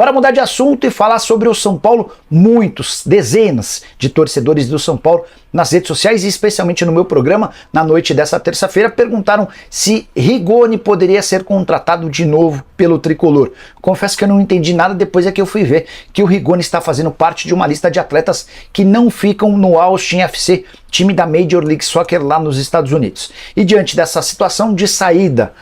Bora mudar de assunto e falar sobre o São Paulo. Muitos, dezenas de torcedores do São Paulo nas redes sociais e especialmente no meu programa na noite dessa terça-feira perguntaram se Rigoni poderia ser contratado de novo pelo Tricolor. Confesso que eu não entendi nada, depois é que eu fui ver que o Rigoni está fazendo parte de uma lista de atletas que não ficam no Austin FC, time da Major League Soccer lá nos Estados Unidos. E diante dessa situação de saída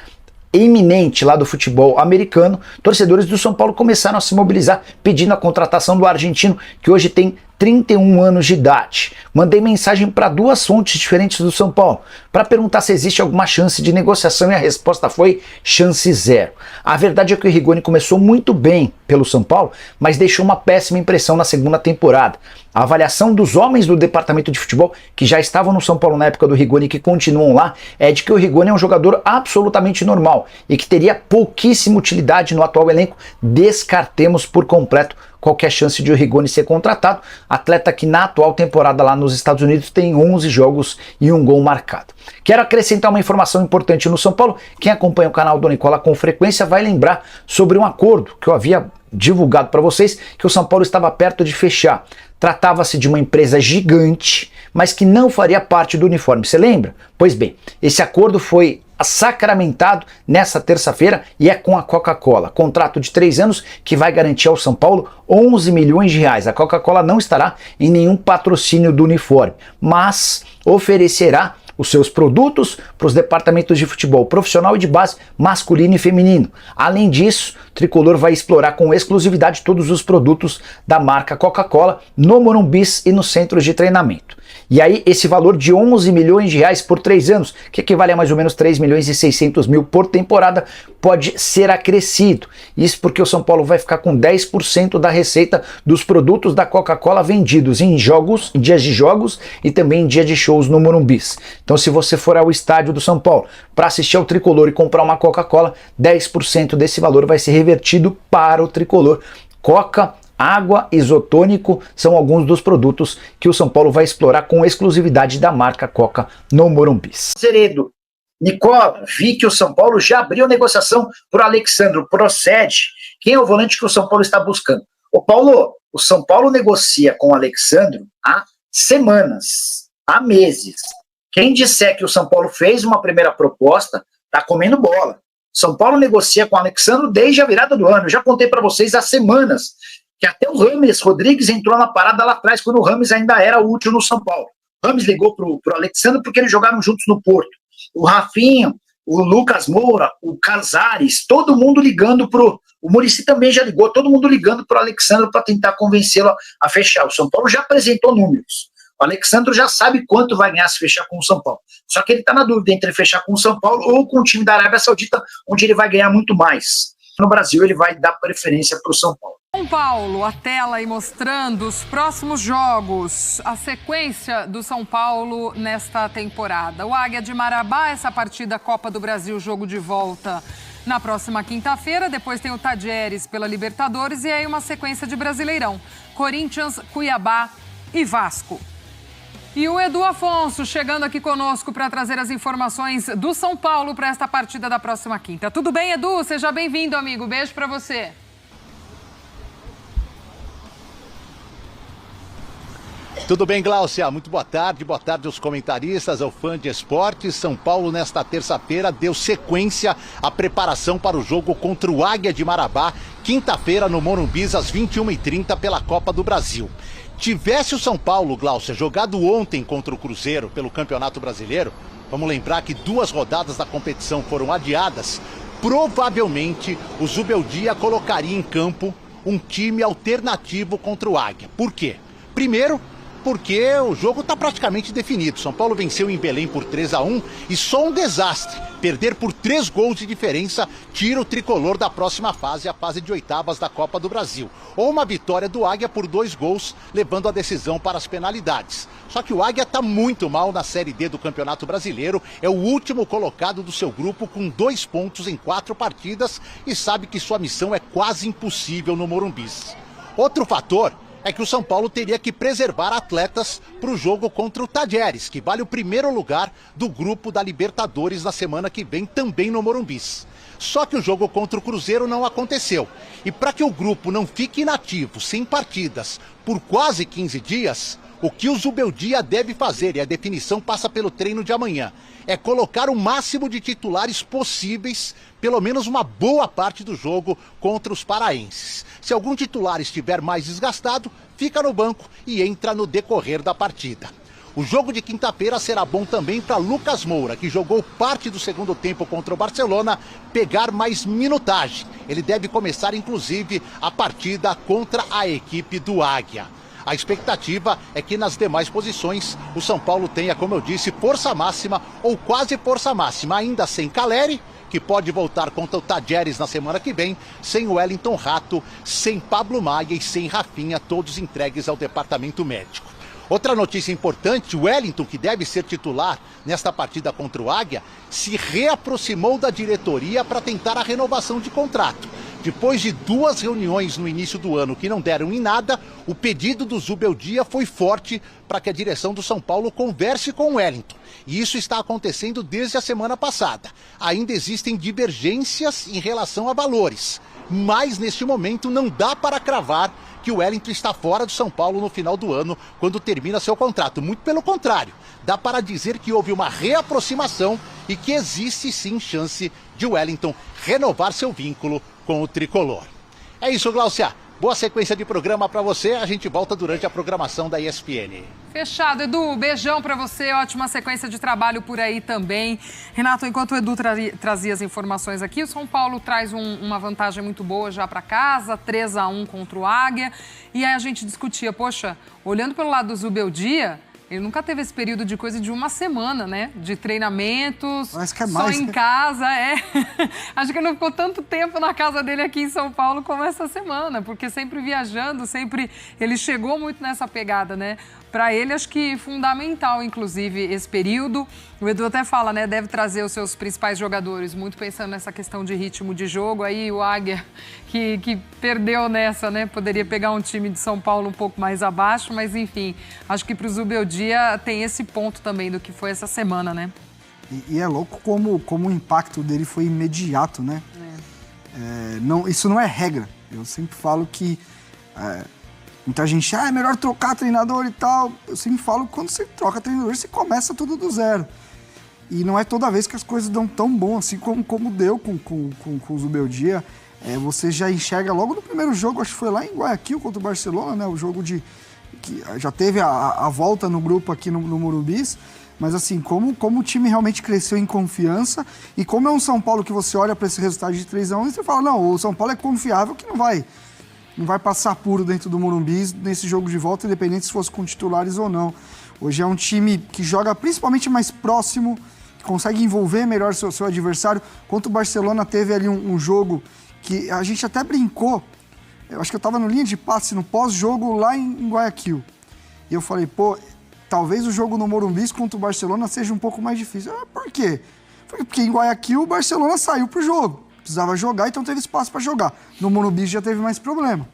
iminente lá do futebol americano, torcedores do São Paulo começaram a se mobilizar pedindo a contratação do argentino, que hoje tem 31 anos de idade. Mandei mensagem para duas fontes diferentes do São Paulo para perguntar se existe alguma chance de negociação e a resposta foi chance zero. A verdade é que o Rigoni começou muito bem pelo São Paulo, mas deixou uma péssima impressão na segunda temporada. A avaliação dos homens do departamento de futebol que já estavam no São Paulo na época do Rigoni e que continuam lá é de que o Rigoni é um jogador absolutamente normal e que teria pouquíssima utilidade no atual elenco. Descartemos por completo qualquer chance de o Rigoni ser contratado, atleta que na atual temporada lá nos Estados Unidos tem 11 jogos e um gol marcado. Quero acrescentar uma informação importante no São Paulo. Quem acompanha o canal do Nicola com frequência vai lembrar sobre um acordo que eu havia divulgado para vocês, que o São Paulo estava perto de fechar. Tratava-se de uma empresa gigante, mas que não faria parte do uniforme. Você lembra? Pois bem, esse acordo foi sacramentado nessa terça-feira e é com a Coca-Cola. Contrato de 3 anos que vai garantir ao São Paulo 11 milhões de reais. A Coca-Cola não estará em nenhum patrocínio do uniforme, mas oferecerá os seus produtos para os departamentos de futebol profissional e de base masculino e feminino. Além disso, o Tricolor vai explorar com exclusividade todos os produtos da marca Coca-Cola no Morumbis e nos centros de treinamento. E aí esse valor de 11 milhões de reais por 3 anos, que equivale a mais ou menos 3 milhões e 600 mil por temporada, pode ser acrescido. Isso porque o São Paulo vai ficar com 10% da receita dos produtos da Coca-Cola vendidos em jogos, em dias de jogos e também em dia de shows no Morumbis. Então se você for ao estádio do São Paulo para assistir ao Tricolor e comprar uma Coca-Cola, 10% desse valor vai ser revertido para o Tricolor. Coca, água, isotônico são alguns dos produtos que o São Paulo vai explorar com exclusividade da marca Coca no Morumbis. Zeredo, Nicola, vi que o São Paulo já abriu negociação por Alexandro. Procede. Quem é o volante que o São Paulo está buscando? Ô Paulo, o São Paulo negocia com o Alexandro há semanas, há meses. Quem disser que o São Paulo fez uma primeira proposta, tá comendo bola. São Paulo negocia com o Alexandro desde a virada do ano. Eu já contei para vocês há semanas que até o Rames Rodrigues entrou na parada lá atrás, quando o Rames ainda era útil no São Paulo. O Rames ligou pro Alexandre porque eles jogaram juntos no Porto. O Rafinha, o Lucas Moura, o Casares, todo mundo ligando o Muricy também já ligou, todo mundo ligando pro Alexandre para tentar convencê-lo a fechar. O São Paulo já apresentou números. O Alexandre já sabe quanto vai ganhar se fechar com o São Paulo. Só que ele está na dúvida entre fechar com o São Paulo ou com o time da Arábia Saudita, onde ele vai ganhar muito mais. No Brasil, ele vai dar preferência para o São Paulo. São Paulo, a tela aí mostrando os próximos jogos, a sequência do São Paulo nesta temporada. O Águia de Marabá, essa partida Copa do Brasil, jogo de volta na próxima quinta-feira. Depois tem o Tadieres pela Libertadores e aí uma sequência de Brasileirão. Corinthians, Cuiabá e Vasco. E o Edu Afonso chegando aqui conosco para trazer as informações do São Paulo para esta partida da próxima quinta. Tudo bem, Edu? Seja bem-vindo, amigo. Beijo para você. Tudo bem, Gláucia? Muito boa tarde aos comentaristas, ao fã de esportes. São Paulo, nesta terça-feira, deu sequência à preparação para o jogo contra o Águia de Marabá, quinta-feira no Morumbis, às 21h30, pela Copa do Brasil. Tivesse o São Paulo, Gláucia, jogado ontem contra o Cruzeiro pelo Campeonato Brasileiro, vamos lembrar que 2 rodadas da competição foram adiadas, provavelmente o Zubeldia colocaria em campo um time alternativo contra o Águia. Por quê? Primeiro, porque o jogo está praticamente definido. São Paulo venceu em Belém por 3-1 e só um desastre. Perder por 3 gols de diferença tira o tricolor da próxima fase, a fase de oitavas da Copa do Brasil. Ou uma vitória do Águia por 2 gols, levando a decisão para as penalidades. Só que o Águia está muito mal na Série D do Campeonato Brasileiro, é o último colocado do seu grupo com 2 pontos em 4 partidas e sabe que sua missão é quase impossível no Morumbis. Outro fator é que o São Paulo teria que preservar atletas para o jogo contra o Tadieres, que vale o primeiro lugar do grupo da Libertadores na semana que vem, também no Morumbis. Só que o jogo contra o Cruzeiro não aconteceu. E para que o grupo não fique inativo, sem partidas, por quase 15 dias, o que o Zubeldia deve fazer, e a definição passa pelo treino de amanhã, é colocar o máximo de titulares possíveis, pelo menos uma boa parte do jogo contra os paraenses. Se algum titular estiver mais desgastado, fica no banco e entra no decorrer da partida. O jogo de quinta-feira será bom também para Lucas Moura, que jogou parte do segundo tempo contra o Barcelona, pegar mais minutagem. Ele deve começar, inclusive, a partida contra a equipe do Águia. A expectativa é que nas demais posições o São Paulo tenha, como eu disse, força máxima ou quase força máxima, ainda sem Caleri, que pode voltar contra o Tadjeres na semana que vem, sem Wellington Rato, sem Pablo Maia e sem Rafinha, todos entregues ao departamento médico. Outra notícia importante, o Wellington, que deve ser titular nesta partida contra o Águia, se reaproximou da diretoria para tentar a renovação de contrato. Depois de 2 reuniões no início do ano que não deram em nada, o pedido do Zubeldia foi forte para que a direção do São Paulo converse com o Wellington. E isso está acontecendo desde a semana passada. Ainda existem divergências em relação a valores, mas neste momento não dá para cravar que o Wellington está fora do São Paulo no final do ano, quando termina seu contrato. Muito pelo contrário, dá para dizer que houve uma reaproximação e que existe sim chance de Wellington renovar seu vínculo com o tricolor. É isso, Gláucia. Boa sequência de programa para você. A gente volta durante a programação da ESPN. Fechado, Edu. Beijão para você. Ótima sequência de trabalho por aí também. Renato, enquanto o Edu trazia as informações aqui, o São Paulo traz uma vantagem muito boa já para casa, 3-1 contra o Águia. E aí a gente discutia, poxa, olhando pelo lado do Zubeldia, ele nunca teve esse período de coisa de uma semana, né? De treinamentos, Parece que é só mais, em né? casa, Acho que não ficou tanto tempo na casa dele aqui em São Paulo como essa semana, porque sempre viajando, sempre... Ele chegou muito nessa pegada, né? Para ele, acho que fundamental, inclusive, esse período. O Edu até fala, né? Deve trazer os seus principais jogadores, muito pensando nessa questão de ritmo de jogo. Aí o Águia, que perdeu nessa, né? Poderia pegar um time de São Paulo um pouco mais abaixo, mas enfim, acho que para o Zubeldia tem esse ponto também do que foi essa semana, né? E é louco como o impacto dele foi imediato, né? Não, isso não é regra. Eu sempre falo que... muita gente, é melhor trocar treinador e tal. Eu sempre falo que quando você troca treinador, você começa tudo do zero. E não é toda vez que as coisas dão tão bom, assim como deu com o Zubeldia. Você já enxerga logo no primeiro jogo, acho que foi lá em Guayaquil contra o Barcelona, né? O jogo que já teve a volta no grupo aqui no Morumbis. Mas assim, como o time realmente cresceu em confiança e como é um São Paulo que você olha para esse resultado de 3-1 e você fala, não, o São Paulo é confiável que não vai passar puro dentro do Morumbi nesse jogo de volta, independente se fosse com titulares ou não. Hoje é um time que joga principalmente mais próximo, que consegue envolver melhor seu adversário. Contra o Barcelona teve ali um jogo que a gente até brincou, eu acho que eu estava no linha de passe, no pós-jogo lá em Guayaquil. E eu falei, talvez o jogo no Morumbi contra o Barcelona seja um pouco mais difícil. Por quê? Porque em Guayaquil o Barcelona saiu pro jogo. Precisava jogar, então teve espaço para jogar. No Morumbi já teve mais problema.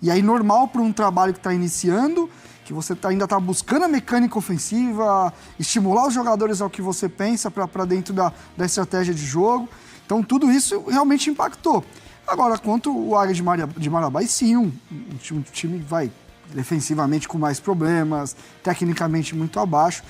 E aí, normal para um trabalho que está iniciando, que você ainda está buscando a mecânica ofensiva, estimular os jogadores ao que você pensa para dentro da estratégia de jogo. Então, tudo isso realmente impactou. Agora, contra o Águia de Marabá, e sim, um time vai defensivamente com mais problemas, tecnicamente muito abaixo.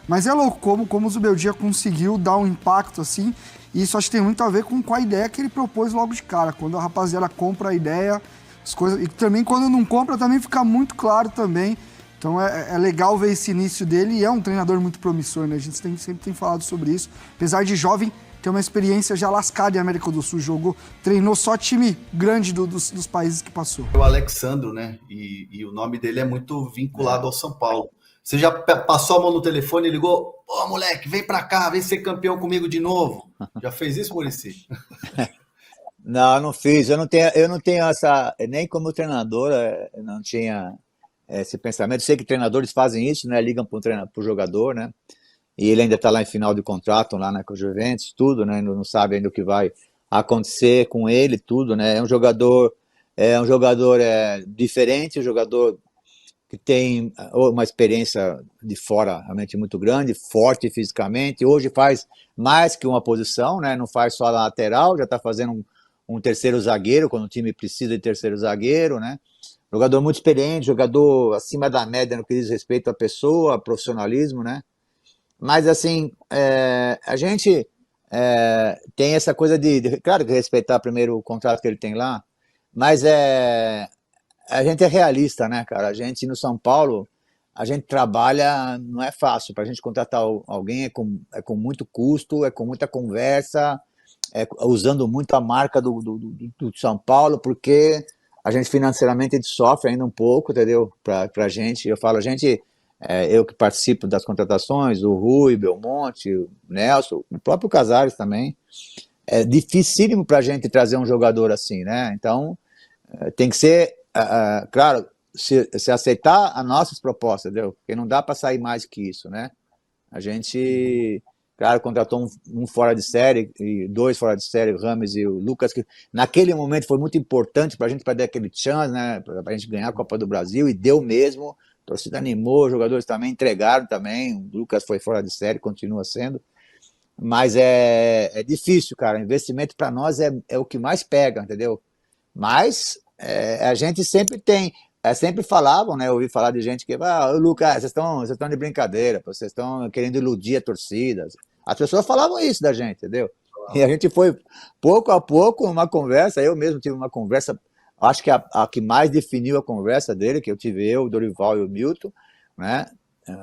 Mas é louco como o Zubeldia conseguiu dar um impacto assim. E isso acho que tem muito a ver com a ideia que ele propôs logo de cara. Quando a rapaziada compra a ideia, as coisas... E também quando não compra, também fica muito claro também. Então é legal ver esse início dele. E é um treinador muito promissor, né? A gente sempre tem falado sobre isso. Apesar de jovem, tem uma experiência já lascada em América do Sul. Treinou só time grande dos países que passou. O Alexandro, né? E o nome dele é muito vinculado ao São Paulo. Você já passou a mão no telefone e ligou? Pô, moleque, vem pra cá, vem ser campeão comigo de novo. Já fez isso, Muricy? Não, não fiz. Eu não tenho essa... Nem como treinador, eu não tinha esse pensamento. Eu sei que treinadores fazem isso, né? Ligam pro jogador, né? E ele ainda está lá em final de contrato, lá, né, com o Juventus, tudo, né? Não sabe ainda o que vai acontecer com ele, tudo, né? É um jogador diferente, um jogador que tem uma experiência de fora realmente muito grande, forte fisicamente, hoje faz mais que uma posição, né? Não faz só a lateral, já está fazendo um terceiro zagueiro, quando o time precisa de terceiro zagueiro, né? Jogador muito experiente, jogador acima da média no que diz respeito à pessoa, profissionalismo, né? Mas, assim, a gente tem essa coisa claro que respeitar primeiro o contrato que ele tem lá, mas a gente é realista, né, cara? A gente no São Paulo, a gente trabalha, não é fácil. Para a gente contratar alguém é com muito custo, é com muita conversa, usando muito a marca do São Paulo, porque a gente financeiramente a gente sofre ainda um pouco, entendeu? Para a gente, eu falo, a gente, eu que participo das contratações, o Rui, Belmonte, o Nelson, o próprio Casares também, é dificílimo para a gente trazer um jogador assim, né? Então, tem que ser, claro, se aceitar as nossas propostas, entendeu? Porque não dá para sair mais que isso, né? A gente, claro, contratou um fora de série e 2 fora de série, o Rames e o Lucas, que naquele momento foi muito importante para a gente dar aquele chance, né? Para a gente ganhar a Copa do Brasil, e deu mesmo. A torcida animou, os jogadores também entregaram também. O Lucas foi fora de série, continua sendo. Mas é difícil, cara. O investimento para nós é o que mais pega, entendeu? Mas a gente sempre tem, sempre falavam, né? Eu ouvi falar de gente que, Lucas, vocês estão de brincadeira, vocês estão querendo iludir a torcida. As pessoas falavam isso da gente, entendeu? E a gente foi, pouco a pouco, uma conversa, eu mesmo tive uma conversa, acho que a que mais definiu a conversa dele, que eu tive o Dorival e o Milton, né?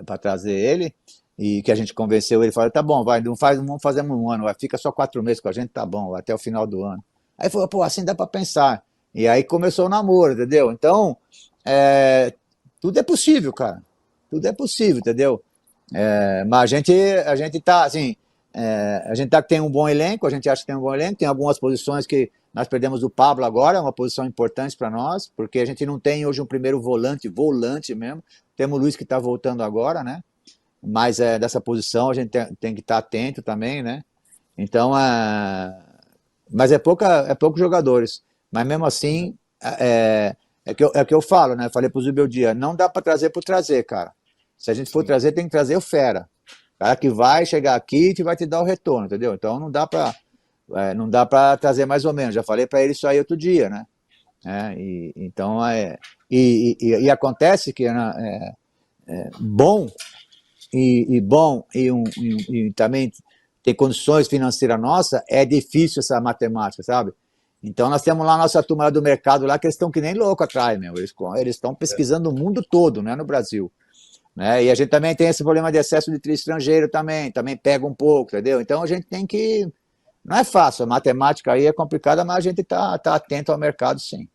Para trazer ele, e que a gente convenceu ele, falou, tá bom, vai, não fazemos um ano, fica só 4 meses com a gente, tá bom, até o final do ano. Aí falou, pô, assim dá para pensar. E aí começou o namoro, entendeu? Então, tudo é possível, cara. Tudo é possível, entendeu? Mas a gente tá, assim, a gente tem um bom elenco, a gente acha que tem um bom elenco, tem algumas posições que nós perdemos o Pablo agora, é uma posição importante para nós, porque a gente não tem hoje um primeiro volante mesmo, temos o Luiz que está voltando agora, né? Mas dessa posição a gente tem que estar atento também, né? Então, mas é poucos jogadores. Mas mesmo assim, que eu falo, né? Falei pro Zubeldia, não dá para trazer por trazer, cara. Se a gente for trazer, tem que trazer o fera. O cara que vai chegar aqui e vai te dar o retorno, entendeu? Então não dá para trazer mais ou menos. Já falei para ele isso aí outro dia, né? Então, e acontece que bom e também ter condições financeiras nossas, é difícil essa matemática, sabe? Então nós temos lá a nossa turma lá do mercado lá, que eles estão que nem louco atrás, meu. Eles estão pesquisando o mundo todo, né, no Brasil. Né? E a gente também tem esse problema de excesso de estrangeiro também pega um pouco, entendeu? Então a gente tem que... Não é fácil, a matemática aí é complicada, mas a gente tá atento ao mercado, sim.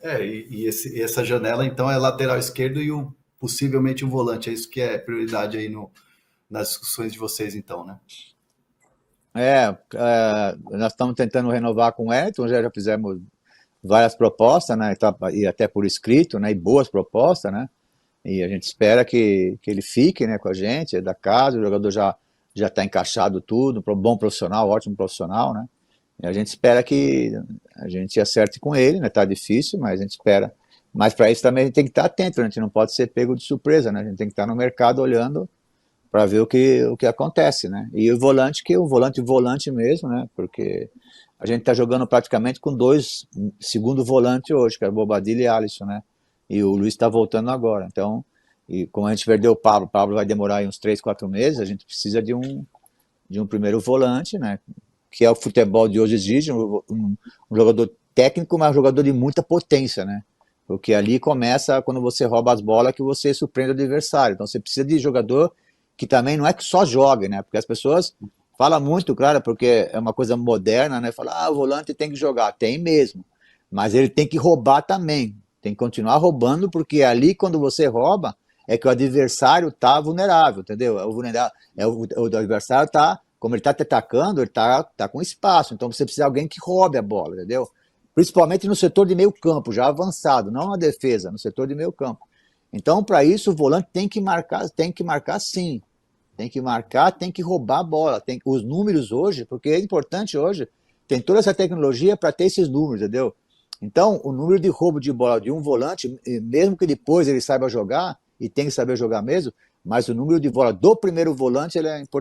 E essa janela, então, é lateral esquerdo e possivelmente um volante. É isso que é prioridade aí nas discussões de vocês, então, né? Nós estamos tentando renovar com o Elton, já fizemos várias propostas, né? E até por escrito, né? E boas propostas, né? E a gente espera que ele fique, né, com a gente, é da casa, o jogador já está encaixado tudo, bom profissional, ótimo profissional, né? E a gente espera que a gente acerte com ele, né? Tá difícil, mas a gente espera. Mas para isso também a gente tem que estar atento, né? A gente não pode ser pego de surpresa, né? A gente tem que estar no mercado olhando para ver o que acontece, né? E o volante, volante mesmo, né? Porque a gente está jogando praticamente com 2 segundo volante hoje, que é o Bobadilla e Alisson, né? E o Luiz está voltando agora. Então, e como a gente perdeu o Pablo vai demorar aí uns 3, 4 meses, a gente precisa de um primeiro volante, né? Que é o futebol de hoje exige, um jogador técnico, mas um jogador de muita potência, né? Porque ali começa, quando você rouba as bolas, que você surpreende o adversário. Então você precisa de jogador que também não é que só jogue, né? Porque as pessoas falam muito, claro, porque é uma coisa moderna, né? Falar, o volante tem que jogar. Tem mesmo. Mas ele tem que roubar também. Tem que continuar roubando, porque ali, quando você rouba, é que o adversário tá vulnerável, entendeu? O adversário tá, como ele tá te atacando, ele tá com espaço. Então você precisa de alguém que roube a bola, entendeu? Principalmente no setor de meio campo, já avançado, não na defesa, no setor de meio campo. Então, para isso, o volante tem que marcar sim. Tem que marcar, tem que roubar a bola. Os números hoje, porque é importante hoje, tem toda essa tecnologia para ter esses números, entendeu? Então, o número de roubo de bola de um volante, mesmo que depois ele saiba jogar, e tem que saber jogar mesmo, mas o número de bola do primeiro volante ele é importante.